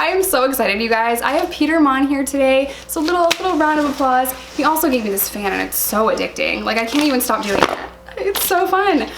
am so excited, you guys. I have Peter Monn here today. So little round of applause. He also gave me this fan and it's so addicting. Like I can't even stop doing it. It's so fun.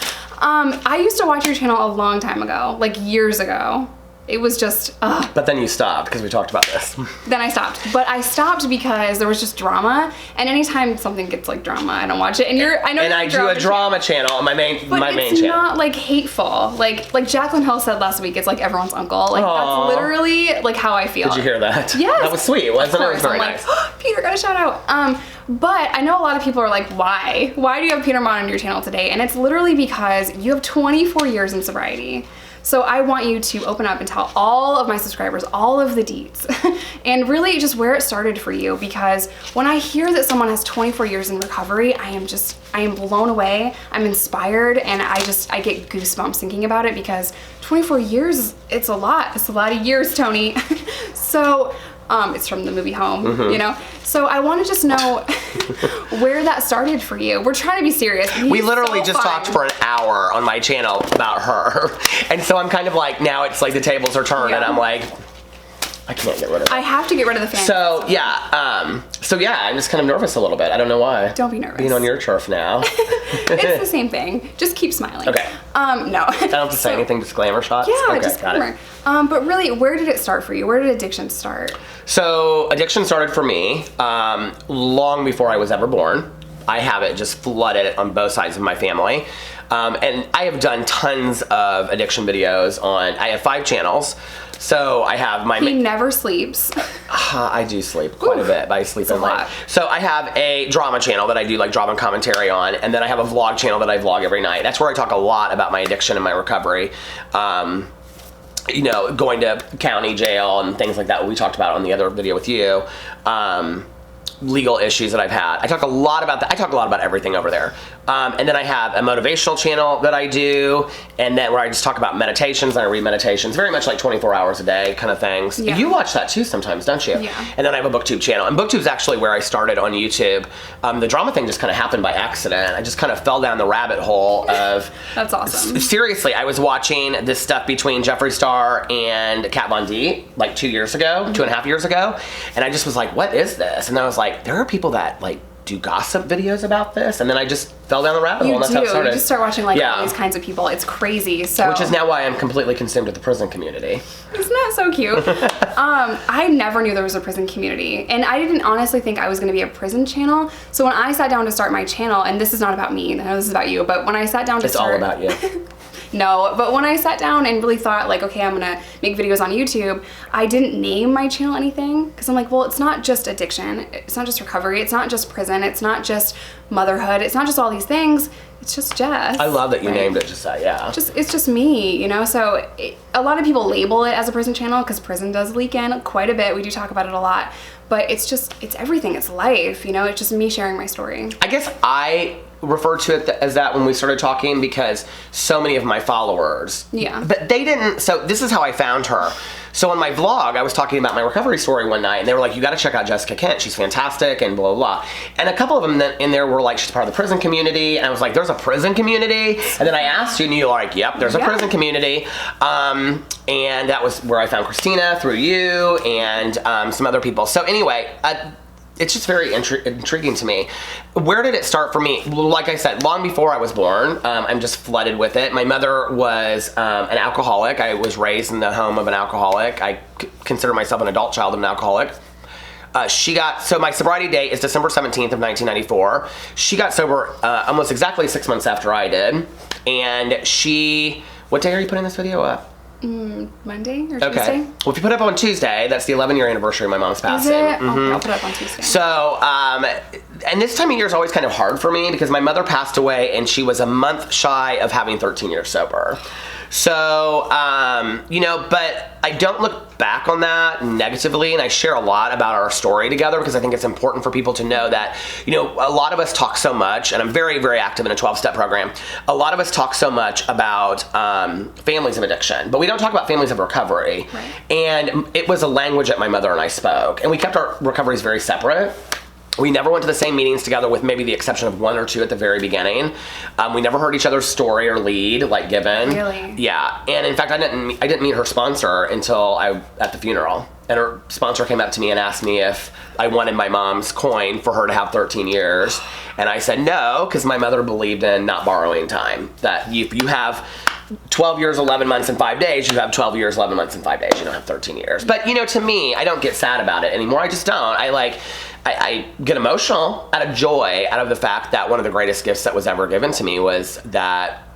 I used to watch your channel a long time ago, like years ago. It was just, But then you stopped because we talked about this. Then I stopped. But I stopped because there was just drama. And anytime something gets like drama, I don't watch it. And I do a drama channel on my main channel. But it's not like hateful. Like Jaclyn Hill said last week, it's like everyone's uncle. Like that's literally like how I feel. Did you hear that? Yes. That was sweet, wasn't it? It was very nice. Like, Peter got a shout out. But I know a lot of people are like, why? Why do you have Peter Monn on your channel today? And it's literally because you have 24 years in sobriety. So I want you to open up and tell all of my subscribers all of the deets and really just where it started for you, because when I hear that someone has 24 years in recovery, I am blown away. I'm inspired, and I get goosebumps thinking about it, because 24 years, it's a lot. It's a lot of years, Tony. So it's from the movie Home, you know? So I want to just know where that started for you. We're trying to be serious. We literally just talked for an hour on my channel about her. And so I'm kind of like, now it's like the tables are turned, and I'm like, I can't get rid of it. I have to get rid of the fan. So yeah, I'm just kind of nervous a little bit. I don't know why. Don't be nervous. Being on your turf now. It's the same thing. Just keep smiling. Okay. No. I don't have to say anything, disclaimer shots? Yeah, okay, disclaimer. But really, where did it start for you? Where did addiction start? So addiction started for me long before I was ever born. I have it just flooded on both sides of my family. And I have done tons of addiction videos I have 5 channels. So I have He never sleeps. I do sleep quite a bit, but I sleep in late. So I have a drama channel that I do like drama commentary on, and then I have a vlog channel that I vlog every night. That's where I talk a lot about my addiction and my recovery. You know, going to county jail and things like that, what we talked about on the other video with you. Legal issues that I've had. I talk a lot about that. I talk a lot about everything over there. And then I have a motivational channel that I do, and then where I just talk about meditations, and I read meditations, very much like 24 hours a day kind of things. Yeah. You watch that too sometimes, don't you? Yeah. And then I have a BookTube channel, and BookTube's actually where I started on YouTube. The drama thing just kind of happened by accident. I just kind of fell down the rabbit hole of... That's awesome. Seriously, I was watching this stuff between Jeffree Star and Kat Von D like 2 years ago, 2.5 years ago, and I just was like, what is this? And I was like, there are people that like do gossip videos about this, and then I just fell down the rabbit hole, and that's how it started. You just start watching like all these kinds of people. It's crazy. So which is now why I'm completely consumed with the prison community. Isn't that so cute? I never knew there was a prison community, and I didn't honestly think I was going to be a prison channel. So when I sat down to start my channel, and this is not about me, I know this is about you, but when I sat down to start... It's all about you. No, but when I sat down and really thought like, okay, I'm gonna make videos on YouTube, I didn't name my channel anything, because I'm like, well, it's not just addiction, it's not just recovery, it's not just prison, it's not just motherhood, it's not just all these things, it's just Jess. I love that you named it just that, yeah. It's just me, you know. So a lot of people label it as a prison channel because prison does leak in quite a bit. We do talk about it a lot, but it's everything. It's life, you know. It's just me sharing my story. I guess I referred to it as that when we started talking, because so many of my followers, but they didn't. So this is how I found her. So on my vlog, I was talking about my recovery story one night, and they were like, you got to check out Jessica Kent. She's fantastic, and blah, blah, blah. And a couple of them in there were like, she's part of the prison community. And I was like, there's a prison community? And then I asked you, and you were like, yep, there's a prison community. And that was where I found Christina through you and some other people. So anyway, it's just very intriguing to me. Where did it start for me? Like I said, long before I was born, I'm just flooded with it. My mother was an alcoholic. I was raised in the home of an alcoholic. I consider myself an adult child of an alcoholic. So my sobriety date is December 17th of 1994. She got sober almost exactly 6 months after I did. And what day are you putting this video up? Monday or Tuesday? Okay. Well, if you put it up on Tuesday, that's the 11-year anniversary of my mom's passing. Is it? I'll put it up on Tuesday. So, and this time of year is always kind of hard for me because my mother passed away and she was a month shy of having 13 years sober. So, you know, but I don't look back on that negatively, and I share a lot about our story together because I think it's important for people to know that, you know, a lot of us talk so much, and I'm very, very active in a 12-step program. A lot of us talk so much about families of addiction, but we don't talk about families of recovery. Right. And it was a language that my mother and I spoke, and we kept our recoveries very separate. We never went to the same meetings together, with maybe the exception of 1 or 2 at the very beginning. We never heard each other's story or lead, like given. Really? Yeah, and in fact, I didn't meet her sponsor until at the funeral. and her sponsor came up to me and asked me if I wanted my mom's coin for her to have 13 years. And I said no, because my mother believed in not borrowing time. That if you have 12 years, 11 months, and 5 days, you have 12 years, 11 months, and 5 days. You don't have 13 years. But, to me, I don't get sad about it anymore. I just don't. I get emotional out of joy, out of the fact that one of the greatest gifts that was ever given to me was that,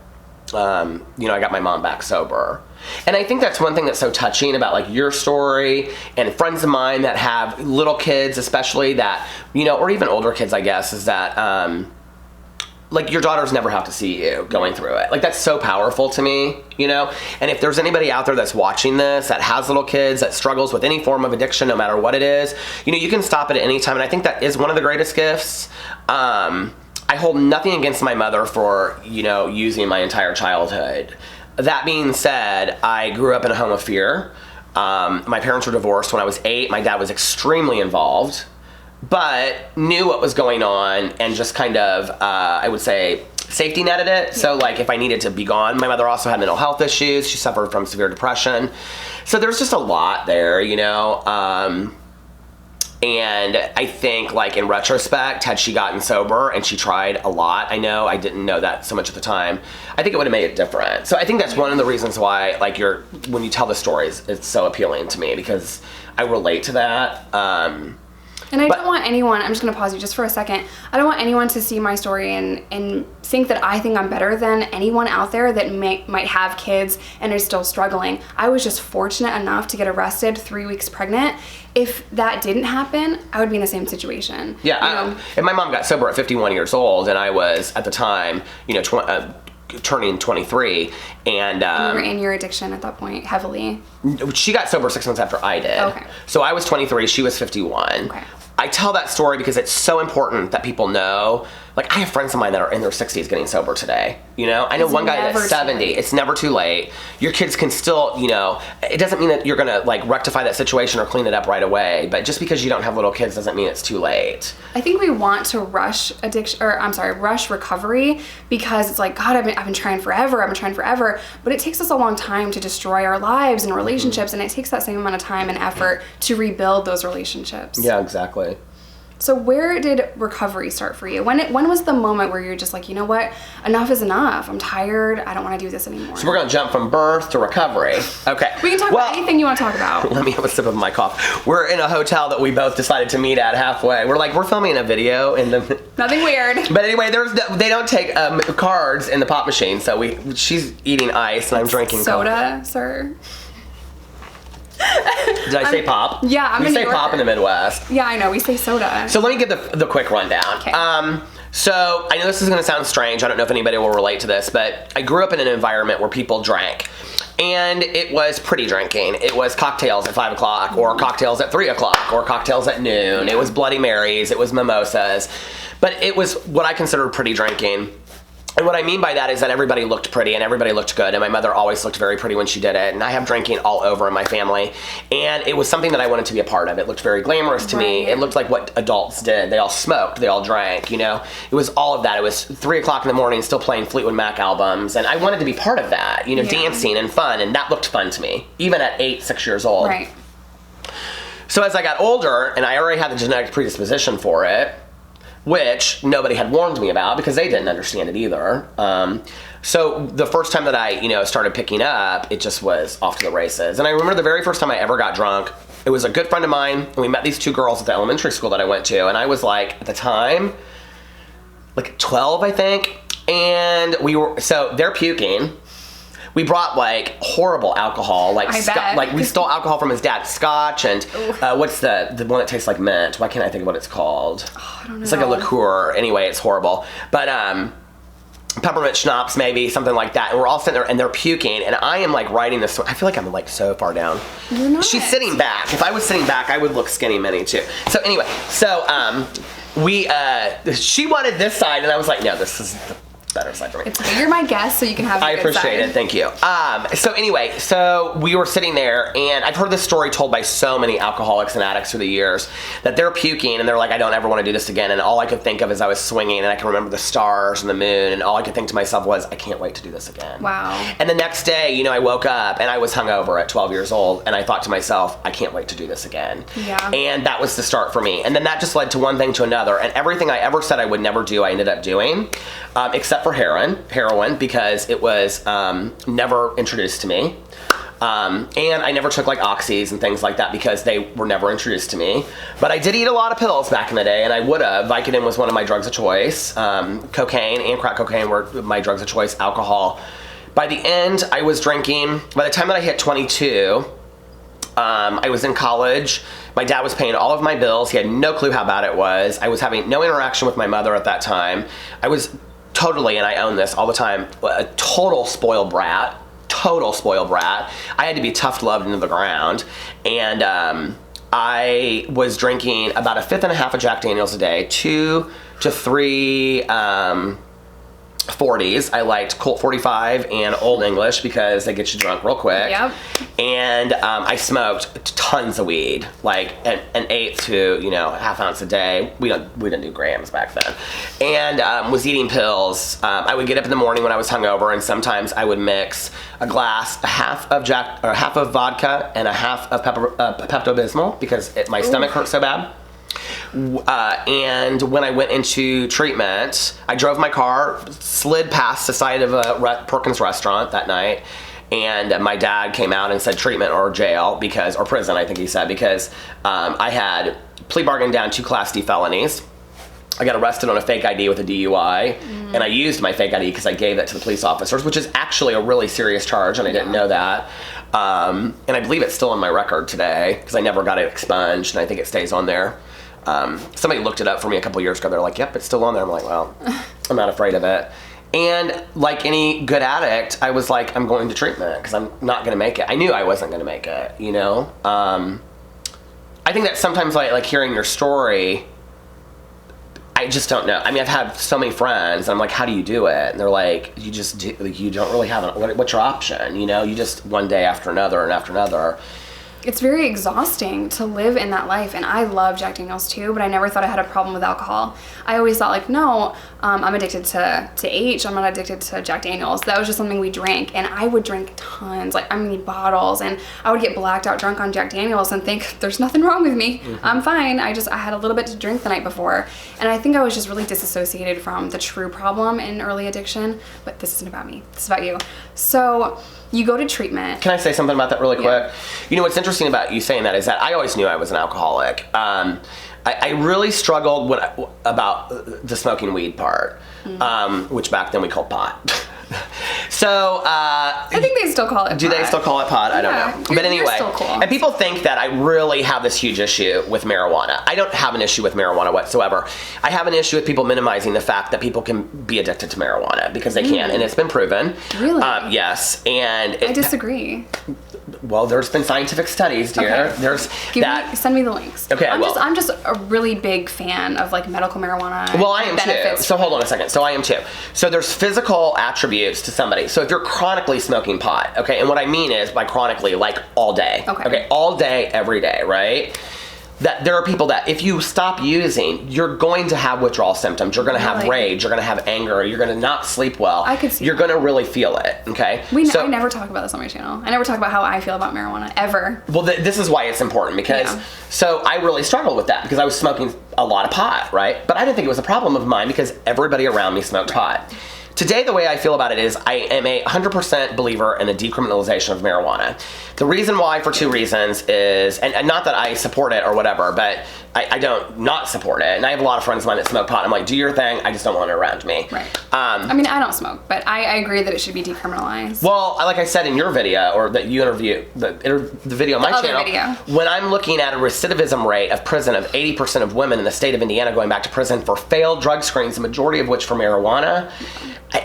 I got my mom back sober. And I think that's one thing that's so touching about, like, your story and friends of mine that have little kids, especially that, or even older kids, I guess, is that, like, your daughters never have to see you going through it. Like, that's so powerful to me, And if there's anybody out there that's watching this, that has little kids, that struggles with any form of addiction, no matter what it is, you can stop it at any time. And I think that is one of the greatest gifts. I hold nothing against my mother for, using my entire childhood. That being said, I grew up in a home of fear. My parents were divorced when I was 8. My dad was extremely involved, but knew what was going on and just kind of, I would say, safety netted it. So, like, if I needed to be gone, my mother also had mental health issues. She suffered from severe depression. So there's just a lot there, and I think, like, in retrospect, had she gotten sober and she tried a lot, I know I didn't know that so much at the time, I think it would have made it different. So I think that's one of the reasons why, like, when you tell the stories, it's so appealing to me, because I relate to that. And I don't want anyone, I'm just going to pause you just for a second. I don't want anyone to see my story and think that I think I'm better than anyone out there that might have kids and is still struggling. I was just fortunate enough to get arrested 3 weeks pregnant. If that didn't happen, I would be in the same situation. Yeah, and my mom got sober at 51 years old, and I was, at the time, turning 23, and you were in your addiction at that point, heavily. She got sober 6 months after I did. Okay. So I was 23, she was 51. Okay. I tell that story because it's so important that people know. Like, I have friends of mine that are in their 60s getting sober today. I know one guy that's 70. It's never too late. Your kids can still, it doesn't mean that you're going to, like, rectify that situation or clean it up right away. But just because you don't have little kids doesn't mean it's too late. I think we want to rush recovery, because it's like, God, I've been trying forever. But it takes us a long time to destroy our lives and relationships. And it takes that same amount of time and effort to rebuild those relationships. Yeah, exactly. So where did recovery start for you? When was the moment where you're just like, you know what? Enough is enough. I'm tired. I don't want to do this anymore. So we're going to jump from birth to recovery. Okay. We can talk about anything you want to talk about. Let me have a sip of my coffee. We're in a hotel that we both decided to meet at halfway. We're filming a video in the... Nothing weird. But anyway, they don't take cards in the pop machine. So she's eating ice and I'm drinking soda, coffee. Sir. Did I say pop? Yeah, we say pop in the Midwest. Yeah, I know. We say soda. So let me give the quick rundown. Okay. So I know this is going to sound strange. I don't know if anybody will relate to this, but I grew up in an environment where people drank. And it was pretty drinking. It was cocktails at 5 o'clock, or cocktails at 3 o'clock, or cocktails at noon. It was Bloody Marys. It was mimosas. But it was what I considered pretty drinking. And what I mean by that is that everybody looked pretty and everybody looked good, and my mother always looked very pretty when she did it, and I have drinking all over in my family, and it was something that I wanted to be a part of. It looked very glamorous to me. It looked like what adults did. They all smoked, they all drank, It was all of that. It was 3 o'clock in the morning still playing Fleetwood Mac albums, and I wanted to be part of that, dancing and fun, and that looked fun to me, even at 6 years old. Right. So as I got older, and I already had the genetic predisposition for it, which nobody had warned me about because they didn't understand it either. So the first time that I, started picking up, it just was off to the races. And I remember the very first time I ever got drunk, it was a good friend of mine, and we met these two girls at the elementary school that I went to, and I was like, at the time, like 12, I think, and so they're puking. We brought, like, horrible alcohol, like we stole alcohol from his dad, scotch, and what's the one that tastes like mint? Why can't I think of what it's called? Oh, I don't know. It's like a liqueur. Anyway, it's horrible. But peppermint schnapps, maybe, something like that. And we're all sitting there, and they're puking, and I am, like, writing this story. I feel like I'm, like, so far down. You're not. She's sitting back. If I was sitting back, I would look skinny mini, too. So anyway, she wanted this side, and I was like, no, this is better side for me. You're my guest, so you can have the I good appreciate side. it. Thank you. So anyway, so we were sitting there, and I've heard this story told by so many alcoholics and addicts through the years that they're puking, and they're like, I don't ever want to do this again. And all I could think of is I was swinging, and I can remember the stars and the moon, and all I could think to myself was, I can't wait to do this again. Wow. And the next day, you know, I woke up, and I was hungover at 12 years old, and I thought to myself, I can't wait to do this again. Yeah. And that was the start for me. And then that just led to one thing to another, and everything I ever said I would never do, I ended up doing, except for heroin, because it was never introduced to me. And I never took like oxys and things like that because they were never introduced to me. But I did eat a lot of pills back in the day, and I would have. Vicodin was one of my drugs of choice. Cocaine and crack cocaine were my drugs of choice. Alcohol. By the end, I was drinking. By the time that I hit 22, I was in college. My dad was paying all of my bills. He had no clue how bad it was. I was having no interaction with my mother at that time. I was totally, and I own this all the time, a total spoiled brat. I had to be tough loved into the ground. And I was drinking about a fifth and a half of Jack Daniels a day, 2 to 3 40s. I liked Colt 45 and Old English because they get you drunk real quick. Yep. And I smoked tons of weed, like an eighth to, you know, half ounce a day. We didn't do grams back then. And was eating pills. I would get up in the morning when I was hungover, and sometimes I would mix a half of vodka and a half of Pepto-Bismol because my stomach hurt so bad. And when I went into treatment, I drove my car, slid past the side of a Perkins restaurant that night, and my dad came out and said treatment or jail or prison, I think he said, because I had plea bargained down 2 Class D felonies. I got arrested on a fake ID with a DUI, and I used my fake ID because I gave it to the police officers, which is actually a really serious charge, and I didn't know that. And I believe it's still on my record today because I never got it expunged, and I think it stays on there. Somebody looked it up for me a couple years ago. They're like, yep, it's still on there. I'm like, well, I'm not afraid of it. And like any good addict, I was like, I'm going to treatment because I'm not going to make it. I knew I wasn't going to make it, you know? I think that sometimes like hearing your story, I just don't know. I mean, I've had so many friends, and I'm like, how do you do it? And they're like, you just do, like, you don't really have what's your option? You know, you just one day after another and after another. It's very exhausting to live in that life, and I love Jack Daniels too, but I never thought I had a problem with alcohol. I always thought like, no, I'm addicted to H, I'm not addicted to Jack Daniels. That was just something we drank, and I would drink tons, like I mean bottles, and I would get blacked out drunk on Jack Daniels and think there's nothing wrong with me. I'm fine. I had a little bit to drink the night before, and I think I was just really disassociated from the true problem in early addiction. But this isn't about me. This is about you. So you go to treatment. Can I say something about that really quick? You know, what's interesting about you saying that is that I always knew I was an alcoholic. I really struggled about the smoking weed part, which back then we called pot. So I think they still call it pot. Do they still call it pot? I don't know. But anyway, still cool. And people think that I really have this huge issue with marijuana. I don't have an issue with marijuana whatsoever. I have an issue with people minimizing the fact that people can be addicted to marijuana because they can, and it's been proven. Really? Yes, and I disagree. Well, there's been scientific studies, dear. Okay. There's send me the links. Okay, I'm just a really big fan of like medical marijuana. Well, I am benefits. too. So hold on a second. So I am too. So there's physical attributes to somebody. So if you're chronically smoking pot, okay, and what I mean is by chronically, like all day. Okay, all day, every day, right? That there are people that if you stop using, you're going to have withdrawal symptoms. You're going to have rage. You're going to have anger. You're going to not sleep well. I could see You're going to really feel it. Okay. I never talk about this on my channel. I never talk about how I feel about marijuana ever. Well, this is why it's important because so I really struggled with that because I was smoking a lot of pot, right? But I didn't think it was a problem of mine because everybody around me smoked pot. Today, the way I feel about it is I am a 100% believer in the decriminalization of marijuana. The reason why, for 2 reasons, is, and not that I support it or whatever, but I don't not support it. And I have a lot of friends of mine that smoke pot. I'm like, do your thing. I just don't want it around me. Right. I mean, I don't smoke, but I agree that it should be decriminalized. Well, like I said in your video, or that you interviewed, the video on my channel, when I'm looking at a recidivism rate of prison of 80% of women in the state of Indiana going back to prison for failed drug screens, the majority of which for marijuana,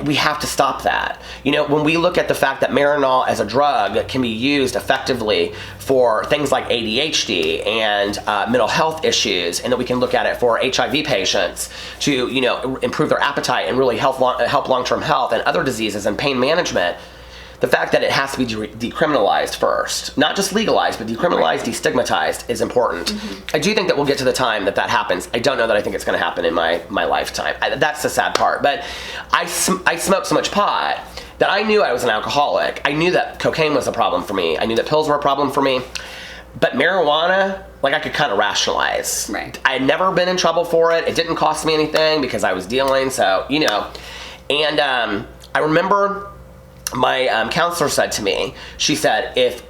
we have to stop that. You know, when we look at the fact that Marinol as a drug can be used effectively for things like ADHD and mental health issues, and that we can look at it for HIV patients to, you know, improve their appetite and really help long-term health and other diseases and pain management, the fact that it has to be decriminalized first, not just legalized, but decriminalized, destigmatized, is important. I do think that we'll get to the time that happens. I don't know that I think it's going to happen in my lifetime. That's the sad part. But I smoked so much pot that I knew I was an alcoholic. I knew that cocaine was a problem for me. I knew that pills were a problem for me. But marijuana, like, I could kind of rationalize. Right. I had never been in trouble for it. It didn't cost me anything because I was dealing, so, you know. And I remember my counselor said to me, she said, if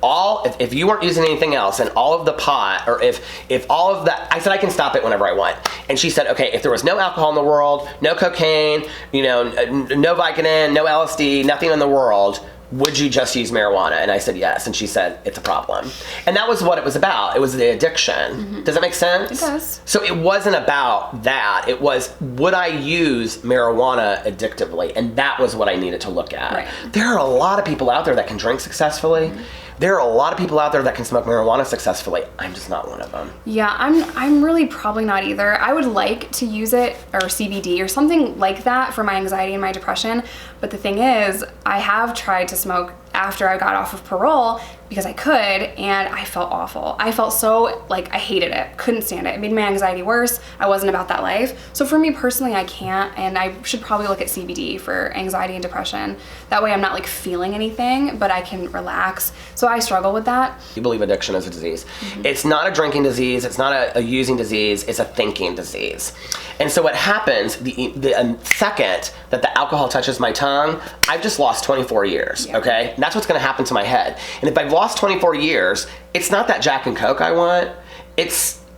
you weren't using anything else and all of the pot, or if all of that, I said I can stop it whenever I want. And she said, okay, if there was no alcohol in the world, no cocaine, you know, no Vicodin, no LSD, nothing in the world, would you just use marijuana? And I said yes. And she said, it's a problem. And that was what it was about. It was the addiction. Does that make sense? It does. So it wasn't about that. It was, would I use marijuana addictively? And that was what I needed to look at. Right. There are a lot of people out there that can drink successfully. There are a lot of people out there that can smoke marijuana successfully. I'm just not one of them. Yeah, I'm really probably not either. I would like to use it, or CBD or something like that, for my anxiety and my depression. But the thing is, I have tried to smoke after I got off of parole because I could, and I felt awful. I felt so, like, I hated it, couldn't stand it. It made my anxiety worse. I wasn't about that life. So for me personally, I can't, and I should probably look at CBD for anxiety and depression. That way I'm not, like, feeling anything, but I can relax. So I struggle with that. You believe addiction is a disease. It's not a drinking disease. It's not a using disease. It's a thinking disease. And so what happens, the second that the alcohol touches my tongue, I've just lost 24 years, okay? And that's what's gonna happen to my head. And if I've lost 24 years, it's not that Jack and Coke I want.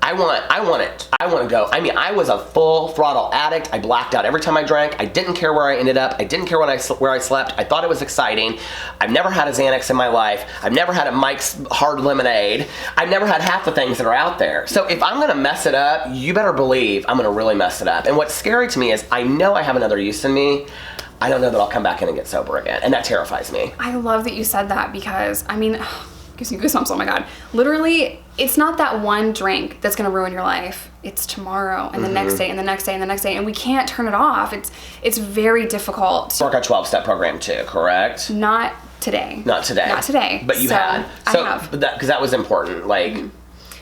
I want it. I want to go. I mean, I was a full throttle addict. I blacked out every time I drank. I didn't care where I ended up. I didn't care where I slept. I thought it was exciting. I've never had a Xanax in my life. I've never had a Mike's Hard Lemonade. I've never had half the things that are out there. So if I'm going to mess it up, you better believe I'm going to really mess it up. And what's scary to me is I know I have another use in me. I don't know that I'll come back in and get sober again. And that terrifies me. I love that you said that because, I mean, gives me goosebumps, oh my God. Literally, it's not that one drink that's gonna ruin your life. It's tomorrow and the next day and the next day and the next day, and we can't turn it off. It's very difficult. Work a 12-step program too, correct? Not today. Not today. Not today. But you had. So, I have. Because that was important, like...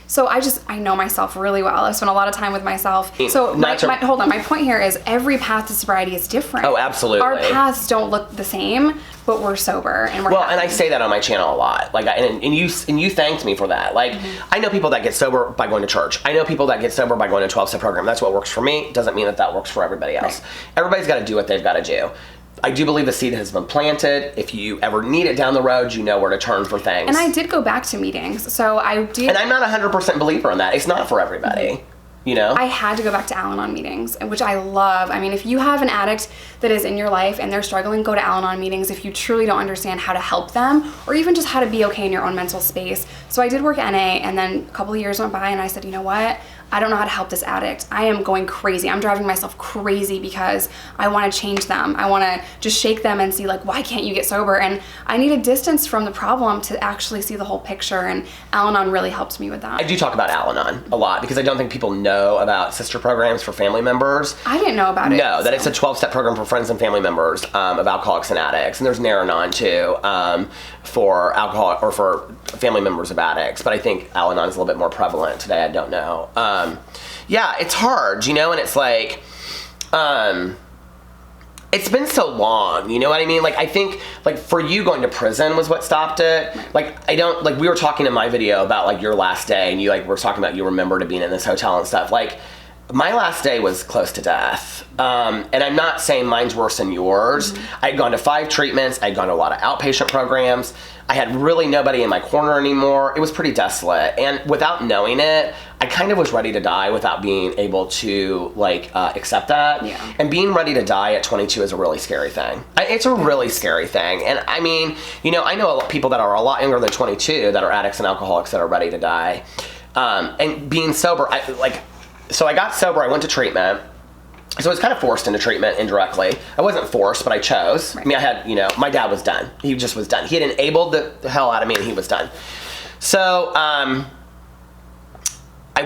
So I know myself really well. I've spent a lot of time with myself. So hold on, my point here is every path to sobriety is different. Oh, absolutely. Our paths don't look the same, but we're sober and we're happy. And I say that on my channel a lot. Like, and you thanked me for that. Like, I know people that get sober by going to church. I know people that get sober by going to a 12-step program. That's what works for me. Doesn't mean that works for everybody else. Right. Everybody's got to do what they've got to do. I do believe the seed has been planted. If you ever need it down the road, you know where to turn for things. And I did go back to meetings, so I did. And I'm not 100% believer in that. It's not for everybody, you know? I had to go back to Al-Anon meetings, which I love. I mean, if you have an addict that is in your life and they're struggling, go to Al-Anon meetings if you truly don't understand how to help them, or even just how to be okay in your own mental space. So I did work at NA, and then a couple of years went by, and I said, you know what? I don't know how to help this addict. I am going crazy. I'm driving myself crazy because I want to change them. I want to just shake them and see, like, why can't you get sober? And I need a distance from the problem to actually see the whole picture, and Al-Anon really helped me with that. I do talk about Al-Anon a lot because I don't think people know about sister programs for family members. I didn't know about it. No, that it's a 12-step program for friends and family members of alcoholics and addicts. And there's Nar-Anon too for alcohol or for family members of addicts. But I think Al-Anon is a little bit more prevalent today. I don't know. Yeah, it's hard, you know, and it's like, it's been so long, you know what I mean? Like, I think, like, for you, going to prison was what stopped it. Like, we were talking in my video about, like, your last day, and you, like, were talking about you remembered being in this hotel and stuff. Like, my last day was close to death. And I'm not saying mine's worse than yours. I'd gone to 5 treatments. I'd gone to a lot of outpatient programs. I had really nobody in my corner anymore. It was pretty desolate. And without knowing it, I kind of was ready to die without being able to, like, accept that. Yeah. And being ready to die at 22 is a really scary thing. It's a really scary thing. And I mean, you know, I know a lot of people that are a lot younger than 22 that are addicts and alcoholics that are ready to die. And being sober, so I got sober, I went to treatment, So I was kind of forced into treatment indirectly. I wasn't forced, but I chose. Right. I mean, I had, my dad was done. He just was done. He had enabled the hell out of me, and he was done. So I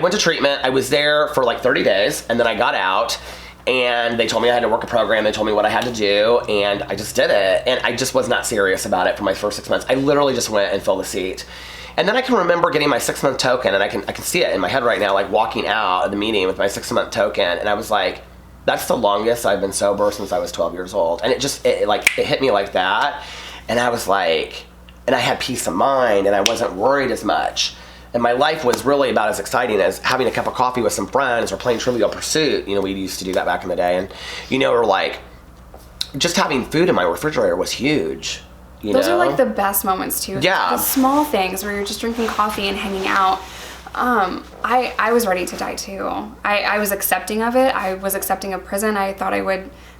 went to treatment. I was there for like 30 days, and then I got out. And they told me I had to work a program. They told me what I had to do, and I just did it. And I just was not serious about it for my first 6 months. I literally just went and filled the seat. And then I can remember getting my 6-month token, and I can see it in my head right now, like walking out of the meeting with my 6-month token, and I was like, that's the longest I've been sober since I was 12 years old. And it hit me like that. And I was like, and I had peace of mind, and I wasn't worried as much. And my life was really about as exciting as having a cup of coffee with some friends or playing Trivial Pursuit. We used to do that back in the day. And, or like, just having food in my refrigerator was huge. Those are like the best moments too. Yeah. The small things where you're just drinking coffee and hanging out. I was ready to die too. I was accepting of it. I was accepting of prison. I thought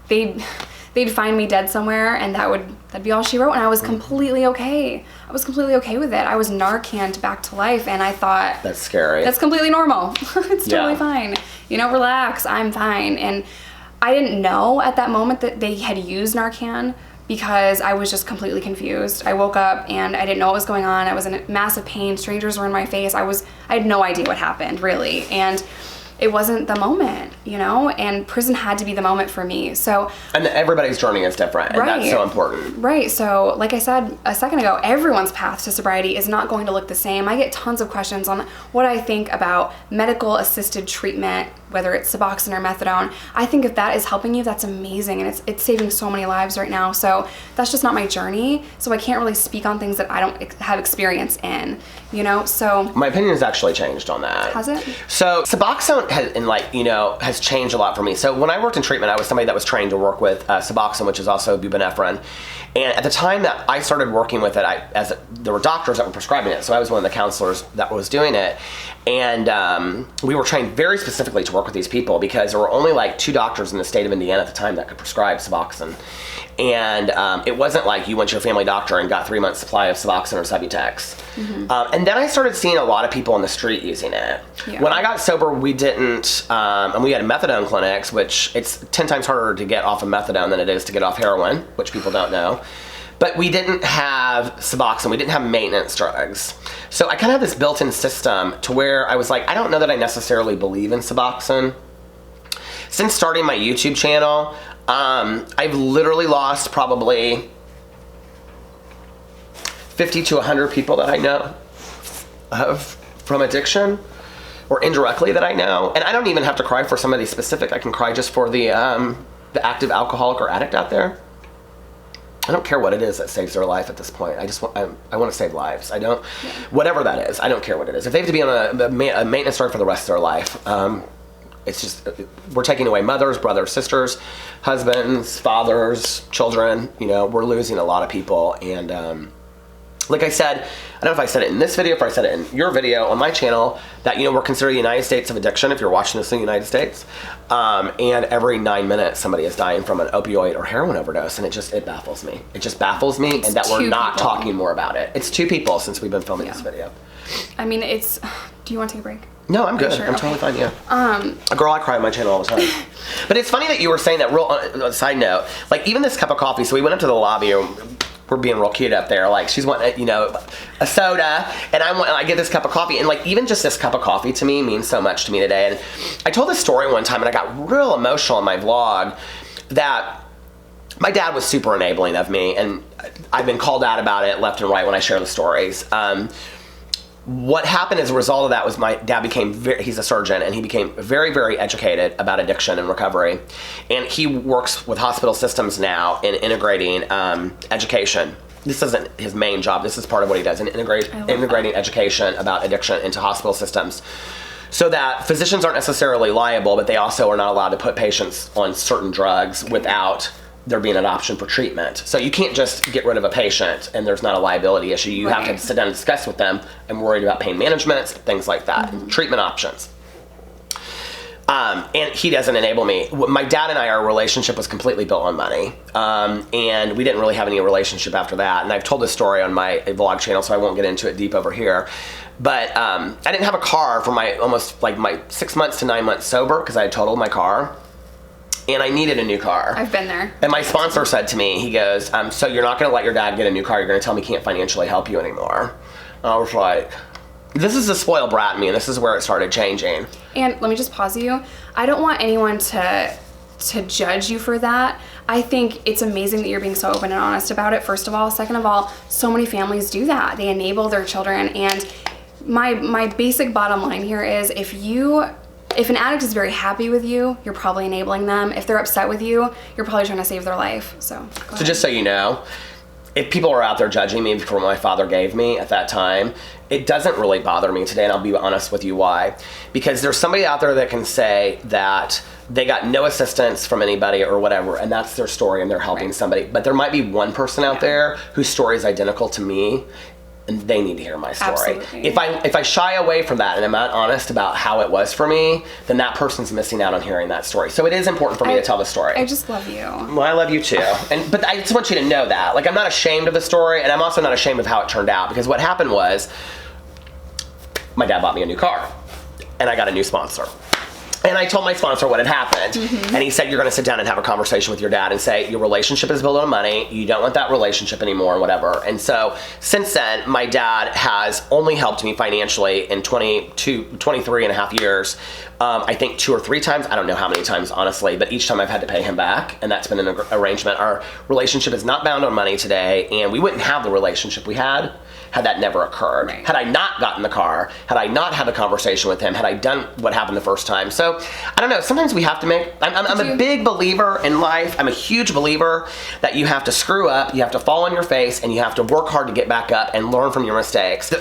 they'd find me dead somewhere, and that'd be all she wrote, and I was completely okay. I was completely okay with it. I was Narcaned back to life, and I thought, that's scary. That's completely normal. It's totally fine. Relax, I'm fine. And I didn't know at that moment that they had used Narcan, because I was just completely confused. I woke up and I didn't know what was going on. I was in massive pain. Strangers were in my face. I had no idea what happened, really. And it wasn't the moment, and prison had to be the moment for me. So, and everybody's journey is different, and that's so important. Right. So, like I said a second ago, everyone's path to sobriety is not going to look the same. I get tons of questions on what I think about medical assisted treatment, whether it's Suboxone or methadone. I think if that is helping you, that's amazing, and it's saving so many lives right now. So that's just not my journey. So I can't really speak on things that I don't have experience in, So my opinion has actually changed on that. Has it? So Suboxone has changed a lot for me. So when I worked in treatment, I was somebody that was trained to work with Suboxone, which is also buprenorphine. And at the time that I started working with it, there were doctors that were prescribing it. So I was one of the counselors that was doing it. And we were trained very specifically to work with these people, because there were only like 2 doctors in the state of Indiana at the time that could prescribe Suboxone. And it wasn't like you went to your family doctor and got 3 months supply of Suboxone or Subutex. Mm-hmm. And then I started seeing a lot of people on the street using it. Yeah. When I got sober, we didn't, and we had methadone clinics, which it's 10 times harder to get off of methadone than it is to get off heroin, which people don't know. But we didn't have Suboxone. We didn't have maintenance drugs. So I kind of had this built-in system to where I was like, I don't know that I necessarily believe in Suboxone. Since starting my YouTube channel, I've literally lost probably 50 to 100 people that I know from addiction, or indirectly that I know. And I don't even have to cry for somebody specific. I can cry just for the active alcoholic or addict out there. I don't care what it is that saves their life at this point. I want to save lives. Whatever that is, I don't care what it is. If they have to be on a maintenance drug for the rest of their life, it's just, we're taking away mothers, brothers, sisters, husbands, fathers, children. We're losing a lot of people. And like I said, I don't know if I said it in this video, if I said it in your video on my channel, that, we're considered the United States of addiction if you're watching this in the United States. And every 9 minutes, somebody is dying from an opioid or heroin overdose. And it baffles me. It just baffles me, and that we're not talking more about it. It's 2 people since we've been filming this video. I mean, do you want to take a break? No, I'm good. Sure? I'm totally fine, yeah. Girl, I cry on my channel all the time. But it's funny that you were saying that, side note, like even this cup of coffee, so we went up to the lobby, we're being real cute up there, like she's wanting, a soda, and I get this cup of coffee, and like even just this cup of coffee to me means so much to me today. And I told this story one time, and I got real emotional in my vlog, that my dad was super enabling of me, and I've been called out about it left and right when I share the stories. What happened as a result of that was my dad he's a surgeon, and he became very, very educated about addiction and recovery. And he works with hospital systems now in integrating education. This isn't his main job. This is part of what he does, in integrating education about addiction into hospital systems, so that physicians aren't necessarily liable, but they also are not allowed to put patients on certain drugs without there being an option for treatment. So you can't just get rid of a patient and there's not a liability issue. You have to sit down and discuss with them and worried about pain management, things like that, treatment options. And he doesn't enable me. My dad and I, our relationship was completely built on money. And we didn't really have any relationship after that. And I've told this story on my vlog channel, so I won't get into it deep over here. But I didn't have a car for my 6 months to 9 months sober, because I had totaled my car. and I needed a new car. I've been there. And my sponsor said to me, he goes, so you're not going to let your dad get a new car, you're going to tell me he can't financially help you anymore. And I was like, this is the spoiled brat in me, and this is where it started changing. And let me just pause you. I don't want anyone to judge you for that. I think it's amazing that you're being so open and honest about it, first of all. Second of all, so many families do that. They enable their children, and my basic bottom line here is if an addict is very happy with you, you're probably enabling them. If they're upset with you, you're probably trying to save their life. So just so you know, if people are out there judging me for what my father gave me at that time, it doesn't really bother me today, and I'll be honest with you why. Because there's somebody out there that can say that they got no assistance from anybody or whatever, and that's their story and they're helping somebody. But there might be one person out there whose story is identical to me, and they need to hear my story. Absolutely. If I shy away from that and I'm not honest about how it was for me, then that person's missing out on hearing that story. So it is important for me to tell the story. I just love you. Well, I love you too. But I just want you to know that. Like, I'm not ashamed of the story, and I'm also not ashamed of how it turned out, because what happened was my dad bought me a new car, and I got a new sponsor. And I told my sponsor what had happened. And he said, you're going to sit down and have a conversation with your dad and say, your relationship is built on money. You don't want that relationship anymore, whatever. And so since then, my dad has only helped me financially in 23 and a half years. I think 2 or 3 times. I don't know how many times, honestly, but each time I've had to pay him back, and that's been an arrangement. Our relationship is not bound on money today, and we wouldn't have the relationship we had that never occurred. Right. Had I not gotten the car, had I not had the conversation with him, had I done what happened the first time. So, I don't know, sometimes we have to make, I'm a big believer in life, I'm a huge believer that you have to screw up, you have to fall on your face, and you have to work hard to get back up and learn from your mistakes.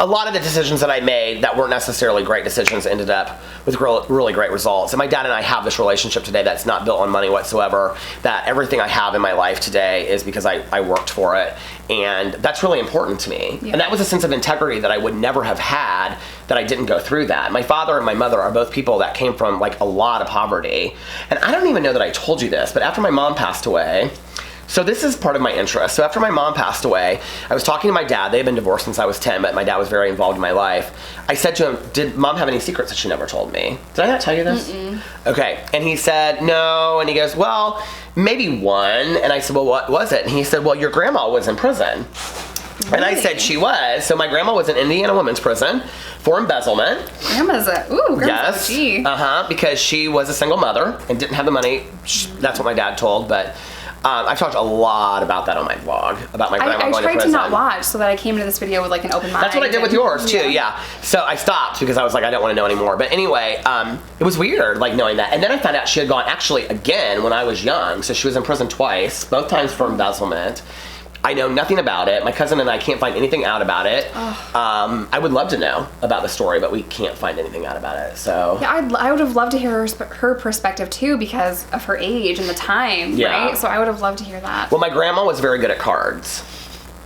A lot of the decisions that I made that weren't necessarily great decisions ended up with really great results. And my dad and I have this relationship today that's not built on money whatsoever, that everything I have in my life today is because I worked for it. And that's really important to me. Yeah. And that was a sense of integrity that I would never have had that I didn't go through that. My father and my mother are both people that came from like a lot of poverty. And I don't even know that I told you this, but after my mom passed away, so this is part of my interest. So after my mom passed away, I was talking to my dad. They had been divorced since I was 10, but my dad was very involved in my life. I said to him, did mom have any secrets that she never told me? Did I not tell you this? Okay. And he said, no. And he goes, well, maybe one. And I said, well, what was it? And he said, well, your grandma was in prison. Really? And I said she was. So my grandma was in Indiana women's prison for embezzlement. Grandma's yes. OG. Because she was a single mother and didn't have the money. That's what my dad told, but I've talked a lot about that on my blog, about my grandma going to prison. I tried to not watch so that I came into this video with like an open mind. That's what I did with yours too, yeah. So I stopped because I was like, I don't want to know anymore. But anyway, it was weird, like knowing that. And then I found out she had gone actually again when I was young. So she was in prison twice, both times for embezzlement. I know nothing about it. My cousin and I can't find anything out about it. I would love to know about the story, but we can't find anything out about it. So yeah, I would have loved to hear her perspective too, because of her age and the time, right? So I would have loved to hear that. Well, my grandma was very good at cards.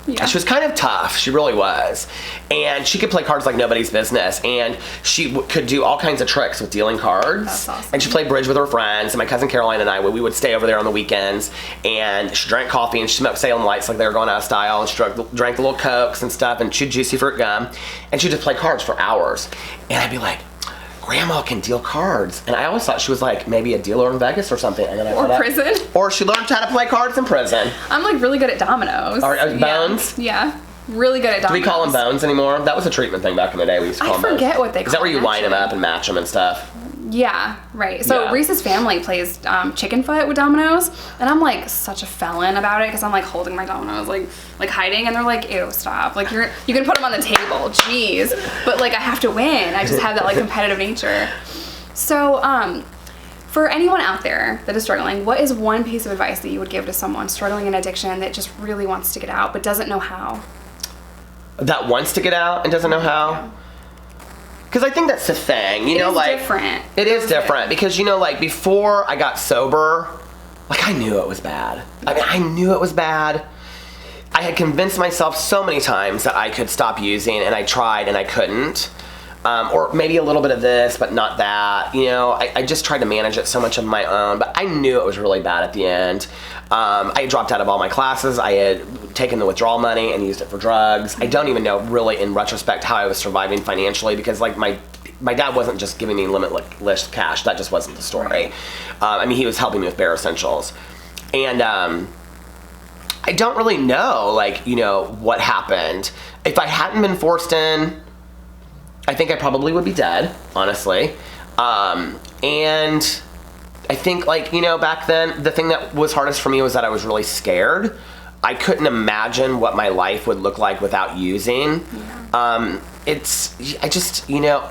Yeah. She was kind of tough. She really was. And she could play cards like nobody's business. And she could do all kinds of tricks with dealing cards. That's awesome. And she played bridge with her friends. And my cousin Caroline and I, we would stay over there on the weekends. And she drank coffee and she smoked Salem Lights like they were going out of style. And she drank the little Cokes and stuff and chewed Juicy Fruit gum. And she'd just play cards for hours. And I'd be like, Grandma can deal cards. And I always thought she was like maybe a dealer in Vegas or something. And then or prison. Or she learned how to play cards in prison. I'm like really good at dominoes. Bones? Yeah. Really good at dominoes. Do we call them bones anymore? That was a treatment thing back in the day. We used to call them bones. I forget what they call them. Is that where you line them up and match them and stuff? Yeah, right. So Reese's family plays chicken foot with dominoes, and I'm like such a felon about it because I'm like holding my dominoes, like hiding, and they're like, "Ew, stop! Like you can put them on the table, jeez." But like I have to win. I just have that like competitive nature. So for anyone out there that is struggling, what is one piece of advice that you would give to someone struggling in addiction that just really wants to get out but doesn't know how? That wants to get out and doesn't know how? Yeah. Because I think that's the thing, you know, like different. It is different because, you know, like before I got sober, like I knew it was bad. I mean, I knew it was bad. I had convinced myself so many times that I could stop using, and I tried and I couldn't. Or maybe a little bit of this, but not that. You know, I just tried to manage it so much on my own, but I knew it was really bad at the end. I had dropped out of all my classes. I had taken the withdrawal money and used it for drugs. I don't even know really in retrospect how I was surviving financially because like my my dad wasn't just giving me limitless cash. That just wasn't the story. Right. I mean, he was helping me with bare essentials. And I don't really know, like, you know, what happened. If I hadn't been forced in, I think I probably would be dead, honestly. And I think, like, you know, back then, the thing that was hardest for me was that I was really scared. I couldn't imagine what my life would look like without using. Yeah. I just, you know,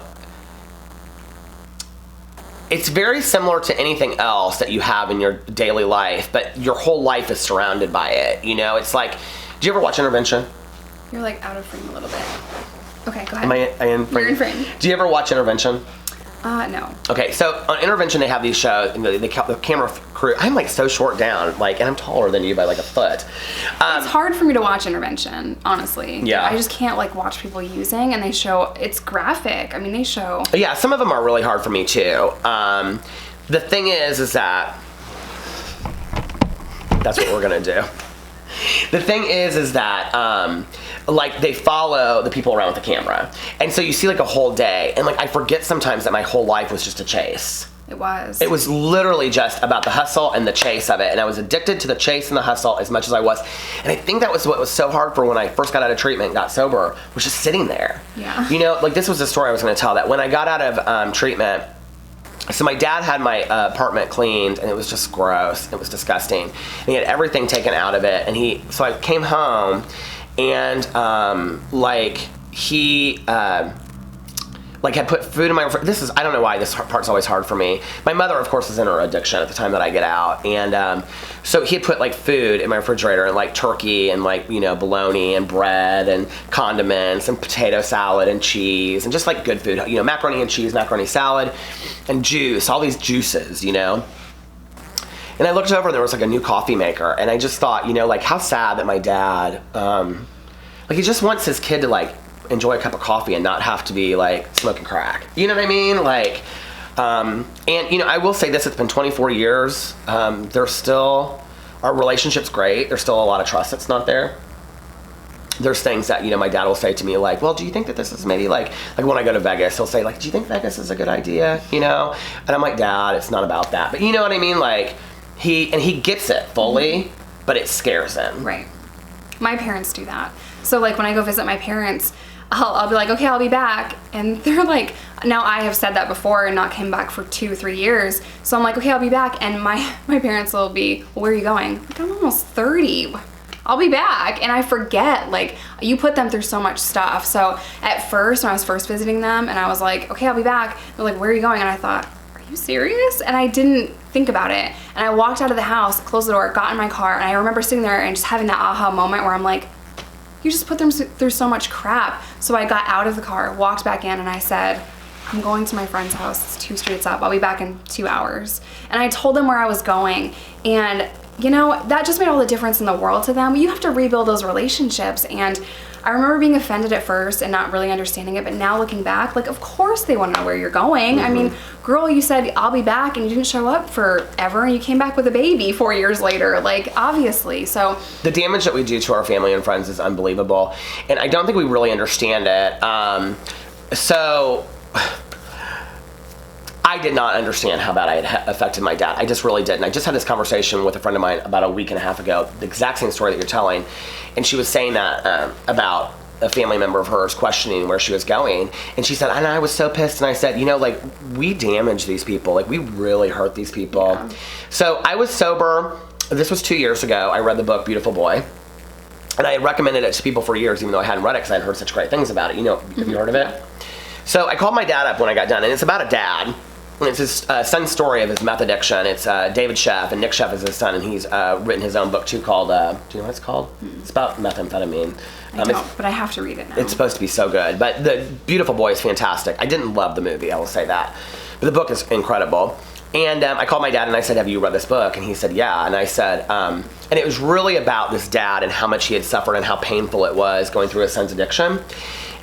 it's very similar to anything else that you have in your daily life, but your whole life is surrounded by it. You know, it's like, do you ever watch Intervention? You're like out of frame a little bit. Okay, go ahead. Am I in frame? You're in frame. Do you ever watch Intervention? No. Okay, so on Intervention they have these shows, and the camera crew. I'm like so short down, like, and I'm taller than you by like a foot. It's hard for me to watch Intervention, honestly. Yeah. I just can't like watch people using, and they show, it's graphic. I mean, they show. Yeah, some of them are really hard for me too. The thing is that that's what we're gonna do. The thing is that like they follow the people around with the camera, and so you see like a whole day, and like I forget sometimes that my whole life was just a chase. It was. It was literally just about the hustle and the chase of it, and I was addicted to the chase and the hustle as much as I was. And I think that was what was so hard for when I first got out of treatment and got sober, was just sitting there. Yeah. You know, like this was the story I was going to tell, that when I got out of treatment, so my dad had my apartment cleaned, and it was just gross. It was disgusting. And he had everything taken out of it, and so I came home, and he had put food in my refrigerator. I don't know why this part's always hard for me. My mother, of course, is in her addiction at the time that I get out, and so he had put like food in my refrigerator, and like turkey and like, you know, bologna and bread and condiments and potato salad and cheese and just like good food, you know, macaroni and cheese, macaroni salad and juice, all these juices, you know. And I looked over and there was like a new coffee maker, and I just thought, you know, like how sad that my dad, like he just wants his kid to like enjoy a cup of coffee and not have to be like smoking crack. You know what I mean? Like, and you know, I will say this, it's been 24 years. There's still, our relationship's great. There's still a lot of trust that's not there. There's things that, you know, my dad will say to me like, well, do you think that this is maybe like when I go to Vegas, he'll say like, do you think Vegas is a good idea? You know? And I'm like, Dad, it's not about that. But you know what I mean? Like he gets it fully, but it scares him. Right. My parents do that. So like when I go visit my parents, I'll be like, okay, I'll be back. And they're like, now I have said that before and not came back for 2-3 years. So I'm like, okay, I'll be back. And my parents will be, well, where are you going? Like, I'm almost 30. I'll be back. And I forget, like, you put them through so much stuff. So at first, when I was first visiting them and I was like, okay, I'll be back. They're like, where are you going? And I thought, are you serious? And I didn't think about it. And I walked out of the house, closed the door, got in my car. And I remember sitting there and just having that aha moment where I'm like, you just put them through so much crap. So I got out of the car, walked back in, and I said, I'm going to my friend's house. It's 2 streets up. I'll be back in 2 hours. And I told them where I was going. And, you know, that just made all the difference in the world to them. You have to rebuild those relationships. And I remember being offended at first and not really understanding it. But now looking back, like, of course they want to know where you're going. Mm-hmm. I mean, girl, you said, I'll be back, and you didn't show up forever, and you came back with a baby 4 years later. Like, obviously. So the damage that we do to our family and friends is unbelievable. And I don't think we really understand it. So I did not understand how bad I had affected my dad. I just really didn't. I just had this conversation with a friend of mine about a week and a half ago, the exact same story that you're telling. And she was saying that about a family member of hers questioning where she was going. And she said, and I was so pissed. And I said, you know, like, we damage these people. Like, we really hurt these people. Yeah. So I was sober. This was 2 years ago. I read the book, Beautiful Boy. And I had recommended it to people for years, even though I hadn't read it because I had heard such great things about it. You know, have you heard of it? So I called my dad up when I got done. And it's about a dad. And it's his son's story of his meth addiction. It's David Sheff, and Nick Sheff is his son, and he's written his own book too called, do you know what it's called? It's about methamphetamine. I don't, but I have to read it now. It's supposed to be so good. But the Beautiful Boy is fantastic. I didn't love the movie, I will say that. But the book is incredible. And I called my dad and I said, have you read this book? And he said, yeah. And I said, and it was really about this dad and how much he had suffered and how painful it was going through his son's addiction.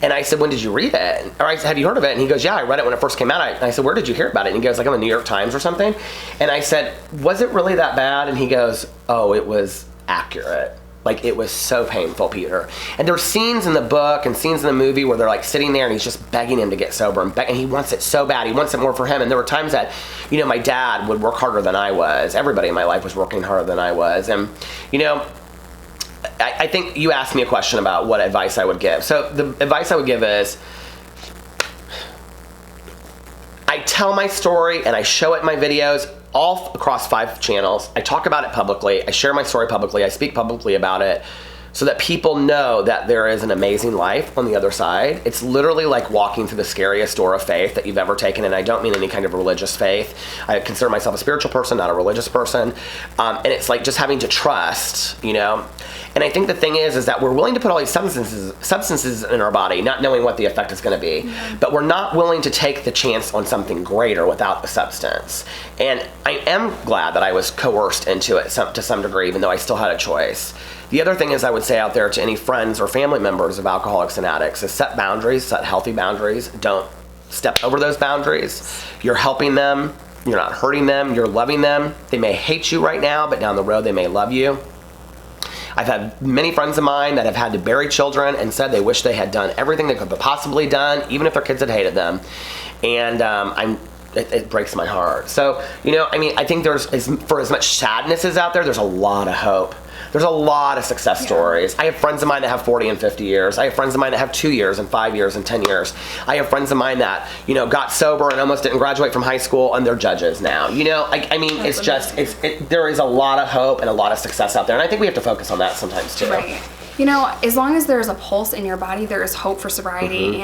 And I said, when did you read it? Or I said, have you heard of it? And he goes, yeah, I read it when it first came out. I said, where did you hear about it? And he goes, like on the New York Times or something. And I said, was it really that bad? And he goes, oh, it was accurate. Like, it was so painful, Peter. And there were scenes in the book and scenes in the movie where they're like sitting there and he's just begging him to get sober, and he wants it so bad. He wants it more for him. And there were times that, you know, my dad would work harder than I was. Everybody in my life was working harder than I was. And, you know, I think you asked me a question about what advice I would give. So the advice I would give is, I tell my story and I show it in my videos all across 5 channels. I talk about it publicly. I share my story publicly. I speak publicly about it so that people know that there is an amazing life on the other side. It's literally like walking through the scariest door of faith that you've ever taken, and I don't mean any kind of religious faith. I consider myself a spiritual person, not a religious person. And it's like just having to trust, you know? And I think the thing is that we're willing to put all these substances in our body, not knowing what the effect is going to be. Mm-hmm. But we're not willing to take the chance on something greater without the substance. And I am glad that I was coerced into it to some degree, even though I still had a choice. The other thing is I would say out there to any friends or family members of alcoholics and addicts is set boundaries, set healthy boundaries. Don't step over those boundaries. You're helping them. You're not hurting them. You're loving them. They may hate you right now, but down the road they may love you. I've had many friends of mine that have had to bury children and said they wish they had done everything they could have possibly done, even if their kids had hated them. And it breaks my heart. So, you know, I mean, I think for as much sadness is out there, there's a lot of hope. There's a lot of success stories. I have friends of mine that have 40 and 50 years. I have friends of mine that have 2 years and 5 years and 10 years. I have friends of mine that, you know, got sober and almost didn't graduate from high school and they're judges now. You know, I mean, that's it's just, there is a lot of hope and a lot of success out there. And I think we have to focus on that sometimes too. Right. You know, as long as there's a pulse in your body, there is hope for sobriety. Mm-hmm.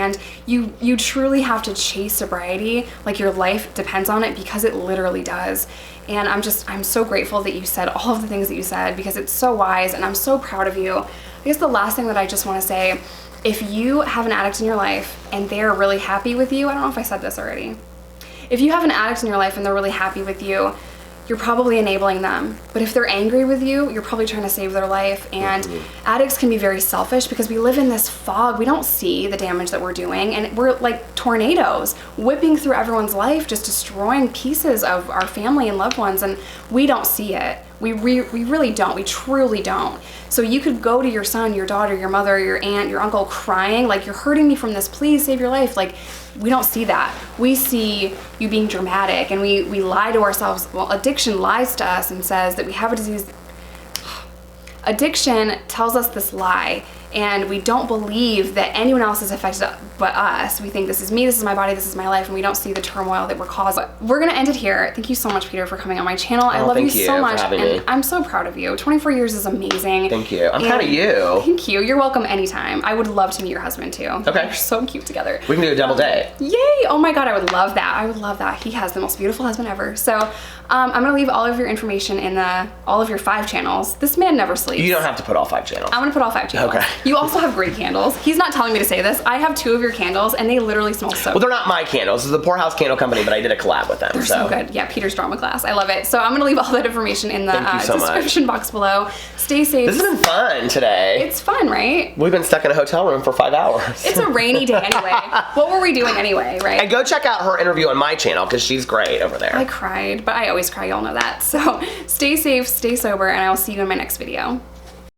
And you truly have to chase sobriety like your life depends on it, because it literally does. And I'm so grateful that you said all of the things that you said, because it's so wise and I'm so proud of you. I guess the last thing that I just want to say, if you have an addict in your life and they're really happy with you, I don't know if I said this already. If you have an addict in your life and they're really happy with you, you're probably enabling them. But if they're angry with you, you're probably trying to save their life. And addicts can be very selfish because we live in this fog. We don't see the damage that we're doing. And we're like tornadoes whipping through everyone's life, just destroying pieces of our family and loved ones. And we don't see it. We really don't. We truly don't. So you could go to your son, your daughter, your mother, your aunt, your uncle crying, like, you're hurting me from this, please save your life. Like, we don't see that. We see you being dramatic, and we lie to ourselves. Well, addiction lies to us and says that we have a disease. Addiction tells us this lie, and we don't believe that anyone else is affected but us. We think, this is me, this is my body, this is my life, and we don't see the turmoil that we're causing. We're gonna end it here. Thank you so much, Peter, for coming on my channel. I love you so much, and I'm so proud of you. 24 years is amazing. Thank you. I'm proud of you. Thank you. You're welcome anytime. I would love to meet your husband too. Okay. You're so cute together. We can do a double date. Yay! Oh my God, I would love that. I would love that. He has the most beautiful husband ever. So I'm gonna leave all of your information in all of your 5 channels. This man never sleeps. You don't have to put all 5 channels. I'm gonna put all 5 channels. Okay. You also have great candles. He's not telling me to say this. I have 2 of your candles, and they literally smell so good. Well, they're not my candles. This is the Poorhouse Candle Company, but I did a collab with them. They're so good. Yeah, Peter's drama class. I love it. So I'm gonna leave all that information in the description box below. Stay safe. This has been fun today. It's fun, right? We've been stuck in a hotel room for 5 hours. It's a rainy day anyway. What were we doing anyway, right? And go check out her interview on my channel, because she's great over there. I cried, but I always cry. Y'all know that. So stay safe, stay sober, and I will see you in my next video.